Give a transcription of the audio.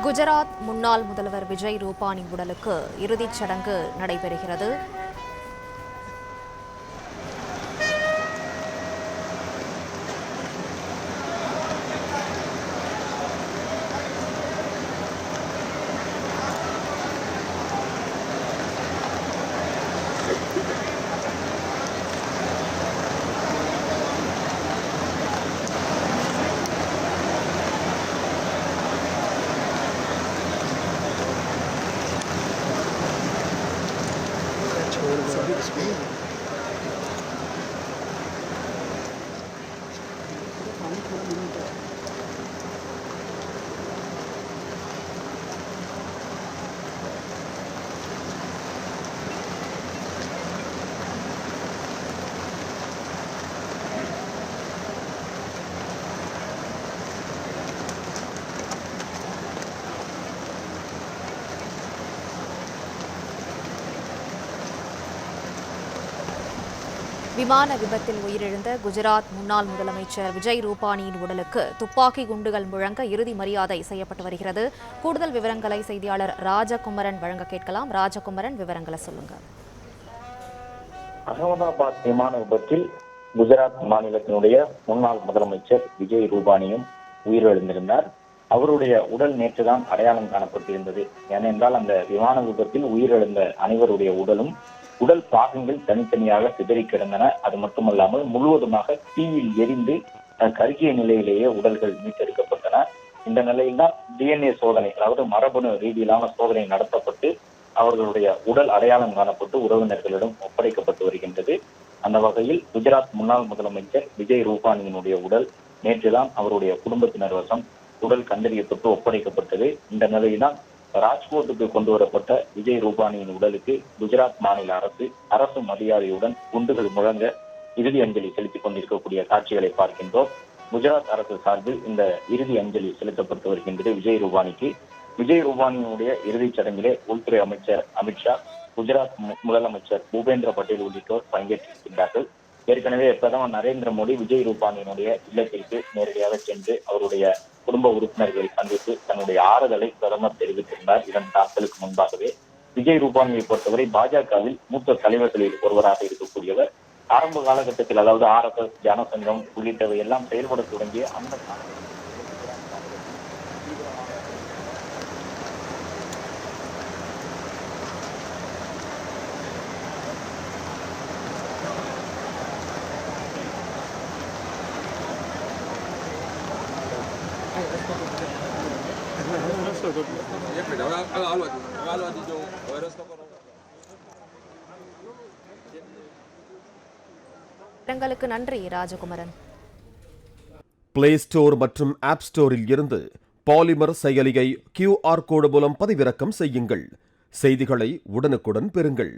குஜராத் முன்னாள் முதல்வர் விஜய் ரூபானி உடலுக்கு இறுதிச் சடங்கு நடைபெறுகிறது. விமான விபத்தில் உயிரிழந்த குஜராத் முன்னாள் முதலமைச்சர் விஜய் ரூபானியின் உடலுக்கு துப்பாக்கி குண்டுகள் முழங்க இறுதி மரியாதை செய்யப்பட்டு வருகிறது. கூடுதல் விவரங்களை செய்தியாளர் ராஜகுமரன் வழங்க கேட்கலாம். ராஜகுமரன், விவரங்களை சொல்லுங்க. அகமதாபாத் விமான விபத்தில் குஜராத் மாநிலத்தினுடைய முன்னாள் முதலமைச்சர் விஜய் ரூபானியும் உயிரிழந்திருந்தார். அவருடைய உடல் நேற்றுதான் அடையாளம் காணப்பட்டிருந்தது. ஏனென்றால் அந்த விமான விபத்தில் உயிரிழந்த அனைவருடைய உடல் பாகங்கள் தனித்தனியாக சிதறி கிடந்தன. அது மட்டுமல்லாமல் முழுவதுமாக தீயில் எரிந்து கருகிய நிலையிலேயே உடல்கள் மீட்டெடுக்கப்பட்டன. இந்த நிலையில்தான் டிஎன்ஏ சோதனை, அதாவது மரபணு ரீதியிலான சோதனை நடத்தப்பட்டு அவர்களுடைய உடல் அடையாளம் காணப்பட்டு உறவினர்களிடம் ஒப்படைக்கப்பட்டு வருகின்றது. அந்த வகையில் குஜராத் முன்னாள் முதலமைச்சர் விஜய் ரூபானியினுடைய உடல் நேற்றுதான் அவருடைய குடும்பத்தினர் வசம் உடல் கண்டறியப்பட்டு ஒப்படைக்கப்பட்டது. இந்த நிலையில்தான் ராஜ்கோட்டுக்கு கொண்டு வரப்பட்ட விஜய் ரூபானியின் உடலுக்கு குஜராத் மாநில அரசு மரியாதையுடன் குண்டுகள் முழங்க இறுதி அஞ்சலி செலுத்திக் கொண்டிருக்கக்கூடிய காட்சிகளை பார்க்கின்றோம். குஜராத் அரசு சார்பில் இந்த இறுதி அஞ்சலி செலுத்தப்பட்டு வருகின்றது விஜய் ரூபானிக்கு. விஜய் ரூபானியினுடைய இறுதிச் சடங்கிலே உள்துறை அமைச்சர் அமித்ஷா, குஜராத் முதலமைச்சர் பூபேந்திர பட்டேல் உள்ளிட்டோர் பங்கேற்றிருக்கின்றார்கள். ஏற்கனவே பிரதமர் நரேந்திர மோடி விஜய் ரூபானியினுடைய இல்லத்திற்கு நேரடியாக சென்று அவருடைய குடும்ப உறுப்பினர்களை சந்தித்து தன்னுடைய ஆறுதலை பிரதமர் தெரிவித்திருந்தார். 2 நாட்களுக்கு முன்பாகவே விஜய் ரூபானியை பொறுத்தவரை பாஜகவில் மூத்த தலைவர்களில் ஒருவராக இருக்கக்கூடியவர். ஆரம்ப காலகட்டத்தில், அதாவது RSS, ஜனசங்கம் உள்ளிட்டவை எல்லாம் செயல்பட தொடங்கிய அந்த விவரங்களுக்கு நன்றி ராஜகுமரன். பிளே ஸ்டோர் மற்றும் ஆப் ஸ்டோரில் இருந்து பாலிமர் செயலியை QR கோடு மூலம் பதிவிறக்கம் செய்யுங்கள். செய்திகளை உடனுக்குடன் பெறுங்கள்.